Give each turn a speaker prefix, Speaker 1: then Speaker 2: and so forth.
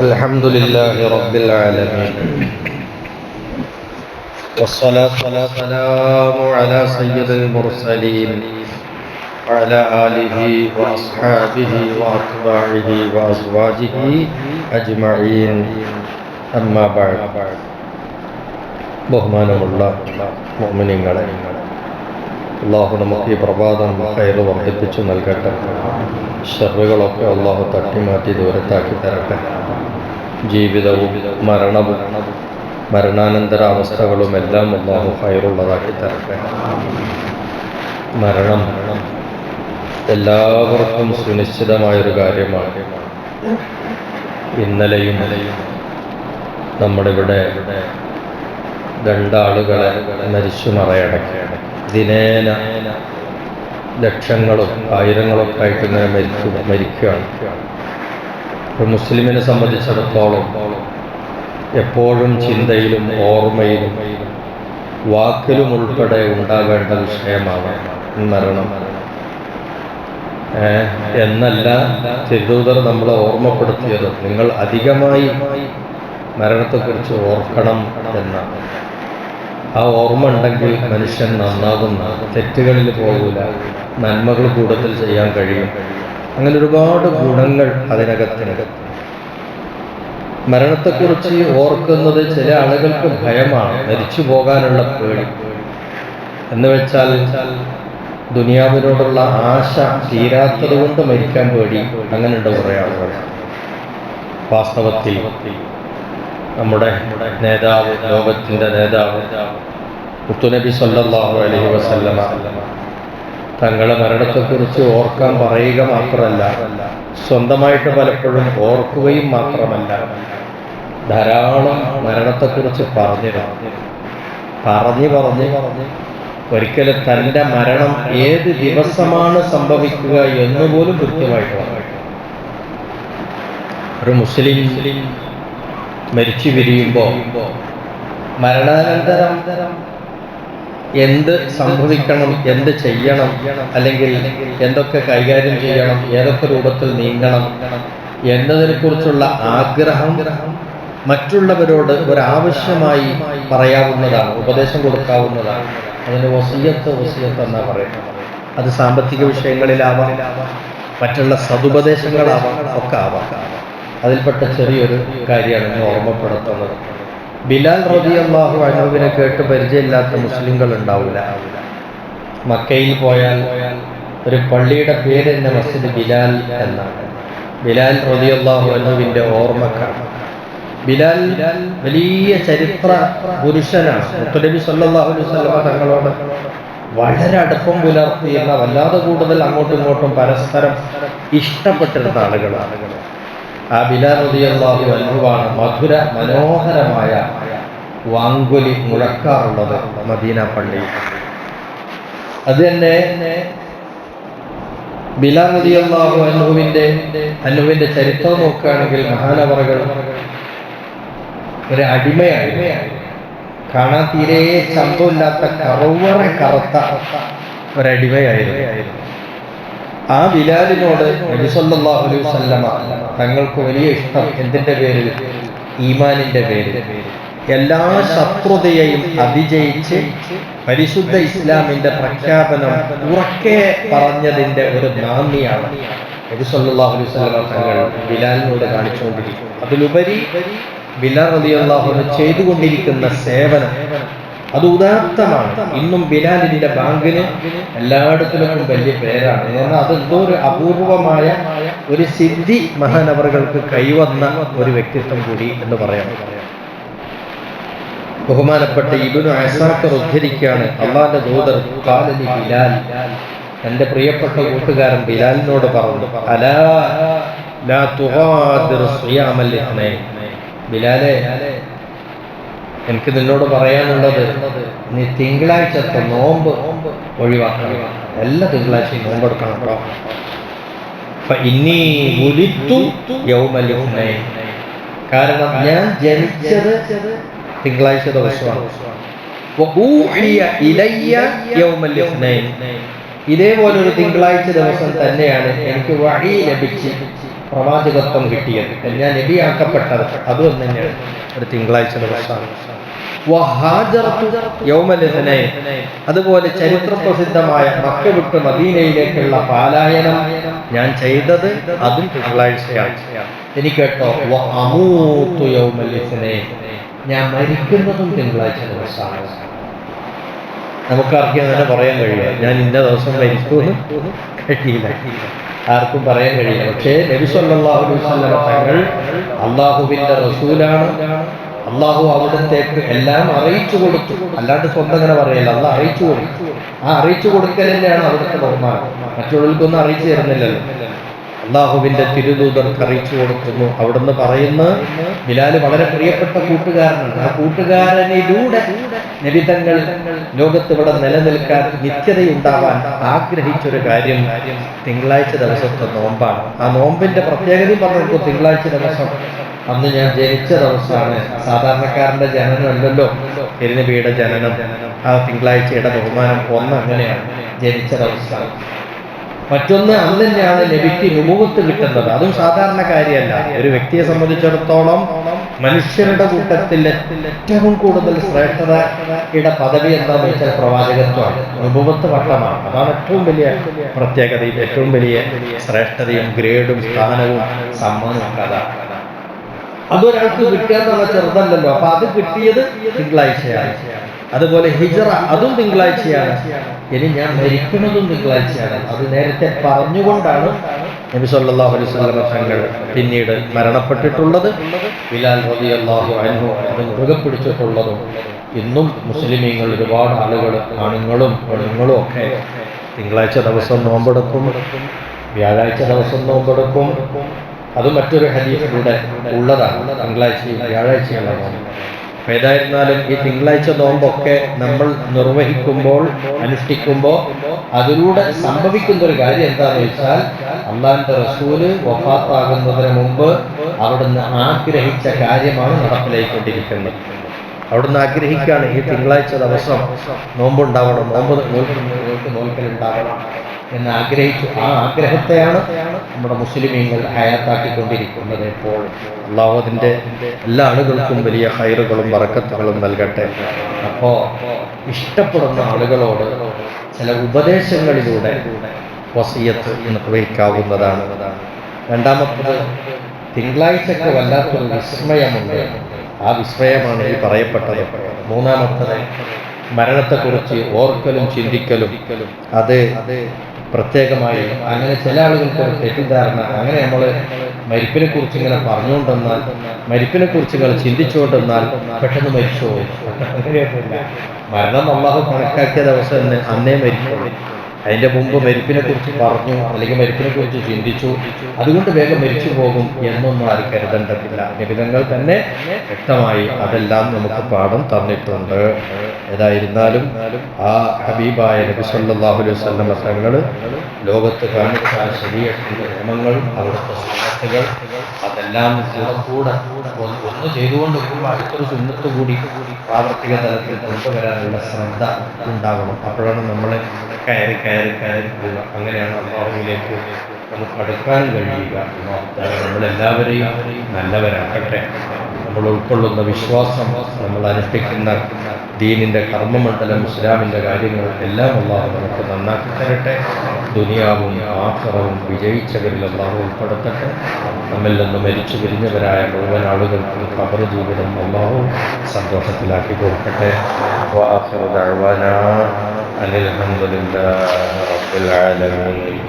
Speaker 1: الحمد لله رب العالمين والصلاة والسلام على سيد المرسلين وعلى آله وأصحابه وأتباعه وأزواجه أجمعين أما بعد ബഹുമാനമുള്ള മുഅ്മിനീങ്ങളെ, അല്ലാഹു നമുക്ക് ഈ പ്രഭാതം ഖൈർ വർദ്ധിപ്പിച്ചു നൽകട്ടെ. ശർറുകളൊക്കെ അല്ലാഹു തട്ടിമാറ്റി ദൂരത്താക്കി തരട്ടെ. ജീവിതവും മരണവും മരണാനന്തര അവസ്ഥകളും എല്ലാം അല്ലാഹു ഖൈറുള്ളതാക്കി തരട്ടെ. മരണം എല്ലാവർക്കും സുനിശ്ചിതമായൊരു കാര്യമാണ്. ഇന്നലെയും നമ്മുടെ ഇവിടെ രണ്ടാളുകളെ മരിച്ചു മറയടക്കുകയാണ്. ദിനേന ലക്ഷങ്ങളും ആയിരങ്ങളൊക്കെ ആയിട്ട് ഇങ്ങനെ മരിക്കുകയാണ്. ഒരു മുസ്ലിമിനെ സംബന്ധിച്ചിടത്തോളം എപ്പോഴും ചിന്തയിലും ഓർമ്മയിലും വാക്കിലും ഉൾപ്പെടെ ഉണ്ടാവേണ്ട വിഷയമാണ് മരണം. എന്നല്ല തിരുദൂതർ നമ്മളെ ഓർമ്മപ്പെടുത്തിയത്, നിങ്ങൾ അധികമായി മരണത്തെക്കുറിച്ച് ഓർക്കണം എന്നാണ്. ആ ഓർമ്മ ഉണ്ടെങ്കിൽ മനുഷ്യൻ നന്നാകുന്ന, തെറ്റുകളിൽ പോകില്ല, നന്മകൾ കൂടുതൽ ചെയ്യാൻ കഴിയും. അങ്ങനെ ഒരുപാട് ഗുണങ്ങൾ അതിനകത്തിനകത്ത്. മരണത്തെക്കുറിച്ച് ഓർക്കുന്നത് ചില ആളുകൾക്ക് ഭയമാണ്, മരിച്ചു പോകാനുള്ള പേടി. എന്ന് വെച്ചാൽ ദുനിയാവിനോടുള്ള ആശ തീരാത്തത് കൊണ്ട് മരിക്കാൻ പേടി. അങ്ങനെയുണ്ട് കുറേ ആളുകൾ. വാസ്തവത്തിൽ നമ്മുടെ നേതാവ്, ലോകത്തിൻ്റെ നേതാവ് മുത്തുനബി സല്ലല്ലാഹു അലൈഹി വസല്ലമ തങ്ങളെ മരണത്തെക്കുറിച്ച് ഓർക്കാൻ പറയുക മാത്രമല്ല, സ്വന്തമായിട്ട് പലപ്പോഴും ഓർക്കുകയും മാത്രമല്ല, ധാരാളം മരണത്തെക്കുറിച്ച് പറഞ്ഞ് ഒരിക്കലും തൻ്റെ മരണം ഏത് ദിവസമാണ് സംഭവിക്കുക എന്നുപോലും കൃത്യമായിട്ട് പറഞ്ഞു. ഒരു മുസ്ലിം മരിച്ചു പിരിയുമ്പോൾ മരണാനന്തരം എന്ത് സംഭവിക്കണം, എന്ത് ചെയ്യണം, അല്ലെങ്കിൽ എന്തൊക്കെ കൈകാര്യം ചെയ്യണം, ഏതൊക്കെ രൂപത്തിൽ നീങ്ങണം എന്നതിനെക്കുറിച്ചുള്ള ആഗ്രഹം മറ്റുള്ളവരോട് ഒരാവശ്യമായി പറയാവുന്നതാണ്, ഉപദേശം കൊടുക്കാവുന്നതാണ്. അതിന് വസിയത്ത് എന്നാ പറയുന്നത്. അത് സാമ്പത്തിക വിഷയങ്ങളിലാവാം, മറ്റുള്ള സതുപദേശങ്ങളാവാം, ഒക്കെ ആവാം. അതിൽപ്പെട്ട ചെറിയൊരു കാര്യമാണ് ഓർമ്മപ്പെടുത്തുന്നത്. ബിലാൽ റളിയല്ലാഹു അൻഹുവിനെ കേട്ട് പരിചയമില്ലാത്ത മുസ്ലിങ്ങൾ ഉണ്ടാവില്ല. മക്കയിൽ പോയാൽ ഒരു പള്ളിയുടെ പേര് തന്നെ മസ്ജിദ് ബിലാൽ എന്നാണ്. ബിലാൽ റളിയല്ലാഹു അൻഹുവിൻ്റെ ഓർമ്മക്കാണ്. ബിലാൽ വലിയ ചരിത്ര പുരുഷനാണ്. മുത്തുനബി സല്ലല്ലാഹു അലൈഹി വസല്ലം തങ്ങളോട് വളരെ അടുപ്പം പുലർത്തിയിരുന്ന, വല്ലാതെ കൂടുതൽ അങ്ങോട്ടും ഇങ്ങോട്ടും പരസ്പരം ഇഷ്ടപ്പെട്ടിരുന്ന ആളുകളാണ്. ആ ബിലാൽ റളിയല്ലാഹു അൻഹുവാണ് മധുര മനോഹരമായ വാങ്കുലി മുഴക്കാറുള്ളത് മദീന പള്ളിയിൽ. അത് തന്നെ ബിലാൽ റളിയല്ലാഹു അൻഹുവിൻ്റെ ചരിത്രം നോക്കുകയാണെങ്കിൽ മഹാനവറുകൾ ഒരു അടിമയായി, കാണാൻ തീരെ ചന്തമില്ലാത്ത കറുത്ത ഒരടിമയായിരുന്നു. ആ ബിലാലിനോട് നബി സല്ലല്ലാഹു അലൈഹി വസല്ലമ തങ്ങൾക്ക് വലിയ ഇഷ്ടം. എന്തിൻ്റെ പേരിൽ? ഈമാനിൻ്റെ പേരിൽ. എല്ലാ ശത്രുതയെയും അതിജയിച്ച് പരിശുദ്ധ ഇസ്ലാമിൻ്റെ പ്രഖ്യാപനം ഉറക്കെ പറഞ്ഞതിൻ്റെ ഒരു നാന്ദിയാണ് നബി സല്ലല്ലാഹു അലൈഹി വസല്ലമ തങ്ങൾ ബിലാലിനോട് കാണിച്ചുകൊണ്ടിരിക്കുന്നത്. അതിലുപരി ബിലാൽ റളിയല്ലാഹു അൻഹു ചെയ്തുകൊണ്ടിരിക്കുന്ന സേവനം അത് ഉദാത്തമാണ്. ഇന്നും ബിലാലിന്റെ ബാങ്കിന് എല്ലായിടത്തിലും വലിയ പേരാണ്. എന്നാൽ അതെന്തോ ഒരു അപൂർവമായ ഒരു സിദ്ധി മഹാനവറുകൾക്ക് കൈവന്ന ഒരു വ്യക്തിത്വം കൂടി എന്ന് പറയാം. ബഹുമാനപ്പെട്ട ഇബ്നു അസാക്കർ ഉദ്ധരിക്കുകയാണ്, അല്ലാഹുവിന്റെ ദൂതർ ഖാലലി ബിലാൽ, എൻ്റെ പ്രിയപ്പെട്ട കൂട്ടുകാരൻ ബിലാലിനോട് പറഞ്ഞു, അലാ ലാ തുഗാദിർ സിയാമൽ ഇത്നൈൻ. ബിലാലെ, എനിക്ക് നിന്നോട് പറയാനുള്ളത്, നീ തിങ്കളാഴ്ചത്തെ നോമ്പ് ഒഴിവാക്കണം. എല്ലാ തിങ്കളാഴ്ചയും നോമ്പെടുക്കണം കേട്ടോ. കാരണം ഞാൻ ജനിച്ചത് തിങ്കളാഴ്ച ദിവസമാണ്. ഇതേപോലെ ഒരു തിങ്കളാഴ്ച ദിവസം തന്നെയാണ് എനിക്ക് വഹി ലഭിച്ച് പ്രവാചകത്വം കിട്ടിയത്, ഞാൻ നബിയാക്കപ്പെട്ടത് അതും തന്നെയാണ് ഒരു തിങ്കളാഴ്ച ദിവസമാണ്. അതുപോലെ ചരിത്ര പ്രസിദ്ധമായ മക്ക വിട്ട് മദീനയിലേക്കുള്ള പാലായനം ഞാൻ ചെയ്തത് അതും തിങ്കളാഴ്ചയാണ്. എനിക്ക് കേട്ടോ, ഞാൻ മരിക്കുന്നതും തിങ്കളാഴ്ച ദിവസമാണ്. നമുക്കാർക്കും അങ്ങനെ പറയാൻ കഴിയില്ല, ഞാൻ ഇന്ന ദിവസം മരിക്കുമെന്ന് കഴിയില്ല, ആർക്കും പറയാൻ കഴിയില്ല. പക്ഷേ നബി സല്ലല്ലാഹു അലൈഹി വസല്ലം തങ്ങൾ അള്ളാഹുവിന്റെ റസൂലാണ്. അള്ളാഹു അവിടത്തേക്ക് എല്ലാം അറിയിച്ചു കൊടുത്തു, അല്ലാണ്ട് സ്വന്തം അങ്ങനെ പറയല്ല, അള്ളാഹ് അറിയിച്ചു കൊടുത്തു. ആ അറിയിച്ചു കൊടുക്കൽ തന്നെയാണ് അവിടുത്തെ ബഹുമാനം. മറ്റുള്ളവർക്കൊന്നും അറിയിച്ചു തരുന്നില്ലല്ലോ, അള്ളാഹുവിന്റെ തിരുദൂതർക്ക് അറിയിച്ചു കൊടുക്കുന്നു. അവിടുന്ന് പറയുന്ന ബിലാല് വളരെ പ്രിയപ്പെട്ട കൂട്ടുകാരനാണ്. ആ കൂട്ടുകാരനിലൂടെ നബി തങ്ങൾ ലോകത്ത് ഇവിടെ നിലനിൽക്കാൻ നിത്യതയുണ്ടാവാൻ ആഗ്രഹിച്ചൊരു കാര്യം തിങ്കളാഴ്ച ദിവസത്തെ നോമ്പാണ്. ആ നോമ്പിന്റെ പ്രത്യേകതയും പറഞ്ഞു. തിങ്കളാഴ്ച ദിവസം അന്ന് ഞാൻ ജനിച്ച ദിവസമാണ്. സാധാരണക്കാരന്റെ ജനനമല്ലല്ലോ തിരുനബിയുടെ ജനനം. ആ തിങ്കളാഴ്ചയുടെ ബഹുമാനം ഒന്ന് അങ്ങനെയാണ്, ജനിച്ച ദിവസം. മറ്റൊന്ന് അന്ന് തന്നെയാണ് നബിക്ക് നുബുവത്ത് കിട്ടുന്നത്. അതും സാധാരണ കാര്യമല്ല. ഒരു വ്യക്തിയെ സംബന്ധിച്ചിടത്തോളം മനുഷ്യരുടെ കൂട്ടത്തിൽ ഏറ്റവും കൂടുതൽ ശ്രേഷ്ഠതയുടെ പദവി എന്താണെന്ന് വെച്ചാൽ പ്രവാചകത്വമാണ്, നുബുവത്ത് വട്ടമാണ്. അതാണ് ഏറ്റവും വലിയ പ്രത്യേകതയും ഏറ്റവും വലിയ ശ്രേഷ്ഠതയും ഗ്രേഡും സ്ഥാനവും സമ്മാനവും അതാണ്. അതൊരാൾക്ക് കിട്ടുക എന്നുള്ള ചെറുതല്ലല്ലോ. അപ്പൊ അത് കിട്ടിയത് തിങ്കളാഴ്ചയാണ്. അതുപോലെ ഹിജ്റ അതും തിങ്കളാഴ്ചയാണ്. ഇനി ഞാൻ മരിക്കുന്നതും തിങ്കളാഴ്ചയാണ്. അത് നേരത്തെ പറഞ്ഞുകൊണ്ടാണ് നബി സല്ലല്ലാഹു അലൈഹി വസല്ലം തങ്ങൾ പിന്നീട് മരണപ്പെട്ടിട്ടുള്ളത്. ബിലാൽ റളിയല്ലാഹു അൻഹു അത് മുറുകെ പിടിച്ചിട്ടുള്ളതും. ഇന്നും മുസ്ലിമീങ്ങൾ ഒരുപാട് ആളുകൾ, ആണുങ്ങളും പെണ്ണുങ്ങളും ഒക്കെ തിങ്കളാഴ്ച ദിവസം നോമ്പെടുക്കും, വ്യാഴാഴ്ച ദിവസം നോമ്പെടുക്കും. അത് മറ്റൊരു ഹദീസിലൂടെ ഉള്ളതാണ്, തിങ്കളാഴ്ചയും വ്യാഴാഴ്ചയുള്ള നോമ്പ്. ഏതായിരുന്നാലും ഈ തിങ്കളാഴ്ച നോമ്പൊക്കെ നമ്മൾ നിർവഹിക്കുമ്പോൾ, അനുഷ്ഠിക്കുമ്പോൾ അതിലൂടെ സംഭവിക്കുന്ന ഒരു കാര്യം എന്താണെന്ന് വെച്ചാൽ, അള്ളാഹുവിന്റെ റസൂല് വഫാത്താകുന്നതിന് മുമ്പ് അവിടുന്ന് ആഗ്രഹിച്ച കാര്യമാണ് നടപ്പിലായിക്കൊണ്ടിരിക്കുന്നത്. അവിടുന്ന് ആഗ്രഹിക്കുകയാണ് ഈ തിങ്കളാഴ്ച ദിവസം നോമ്പുണ്ടാവണം, നോൽക്കലുണ്ടാവണം എന്ന് ആഗ്രഹിച്ചു. ആ ആഗ്രഹത്തെയാണ് നമ്മുടെ മുസ്ലിമീങ്ങൾ ഹയാത്താക്കിക്കൊണ്ടിരിക്കുന്നത്. ഇപ്പോൾ അള്ളാഹു അതിൻ്റെ എല്ലാ ആളുകൾക്കും വലിയ ഹൈറുകളും ബറക്കത്തുകളും നൽകട്ടെ. അപ്പോൾ ഇഷ്ടപ്പെടുന്ന ആളുകളോട് ചില ഉപദേശങ്ങളിലൂടെ വസിയത്ത് നിർവഹിക്കാവുന്നതാണ്. രണ്ടാമത്തത്, തിങ്കളാഴ്ചക്ക് വല്ലാത്തൊരു വിസ്മയമുണ്ട്. ആ വിസ്മയമാണ് ഈ പറയപ്പെട്ടത്. മൂന്നാമത്തത്, മരണത്തെക്കുറിച്ച് ഓർക്കലും ചിന്തിക്കലും. അത് പ്രത്യേകമായി അങ്ങനെ ചില ആളുകൾക്കൊരു തെറ്റിദ്ധാരണ, അങ്ങനെ നമ്മൾ മരിപ്പിനെ കുറിച്ച് ഇങ്ങനെ പറഞ്ഞുകൊണ്ടെന്നാൽ, മരിപ്പിനെ കുറിച്ച് ഇങ്ങനെ ചിന്തിച്ചുകൊണ്ടെന്നാൽ പെട്ടെന്ന് മരിച്ചു പോകും. അങ്ങനെയൊന്നുമില്ല. മരണം അല്ലാഹു കണക്കാക്കിയ ദിവസം അന്നേ മരിക്കുള്ളൂ. അതിൻ്റെ മുമ്പ് മരിപ്പിനെ കുറിച്ച് പറഞ്ഞു അല്ലെങ്കിൽ മരിപ്പിനെ കുറിച്ച് ചിന്തിച്ചു, അതുകൊണ്ട് വേഗം മരിച്ചു പോകും എന്നൊന്നും ആരും കരുതേണ്ടതില്ല. നിബിധങ്ങൾ തന്നെ വ്യക്തമായി അതെല്ലാം നമുക്ക് പാഠം തന്നിട്ടുണ്ട്. ഏതായിരുന്നാലും ആ ഹബീബായ നബി സല്ലല്ലാഹു അലൈഹി വസല്ലം തങ്ങൾ ലോകത്ത് കാണിച്ച ശരീഅത്തിന്റെ നിയമങ്ങൾ, അവിടുത്തെ സുന്നത്തുകൾ, അതെല്ലാം കൂടെ ഒന്ന് ചെയ്തുകൊണ്ട് അടുത്തൊരു സുന്നത്ത് കൂടി പ്രാവർത്തിക തലത്തിൽ കൊണ്ടുവരാനുള്ള ശ്രദ്ധ ഉണ്ടാവണം. അപ്പോഴാണ് നമ്മളെ കയറി പോവുക. അങ്ങനെയാണ് അല്ലാഹുവിലേക്ക് നമുക്ക് അടുക്കാൻ കഴിയുക. നമ്മളെല്ലാവരെയും നല്ലവരാക്കട്ടെ. നമ്മൾ ഉൾക്കൊള്ളുന്ന വിശ്വാസം, നമ്മൾ അനുഷ്ഠിക്കുന്ന ദീനിൻ്റെ കർമ്മമണ്ഡലം, ഇസ്ലാമിൻ്റെ കാര്യങ്ങൾ എല്ലാം അല്ലാഹു നമുക്ക് നന്നാക്കി തരട്ടെ. ദുനിയാവും ആഖിറവും വിജയിച്ചവരിൽ അല്ലാഹു ഉൾപ്പെടുത്തട്ടെ. നമ്മിൽ നിന്ന് മരിച്ചു പിരിഞ്ഞവരായ മുഴുവൻ ആളുകൾക്കും ഖബർ ജീവിതം അല്ലാഹു സന്തോഷത്തിലാക്കി കൊടുക്കട്ടെ. വആഖിറു ദഅ്വാനാ അനിൽ ഹംദുലില്ലാഹി റബ്ബിൽ ആലമീൻ.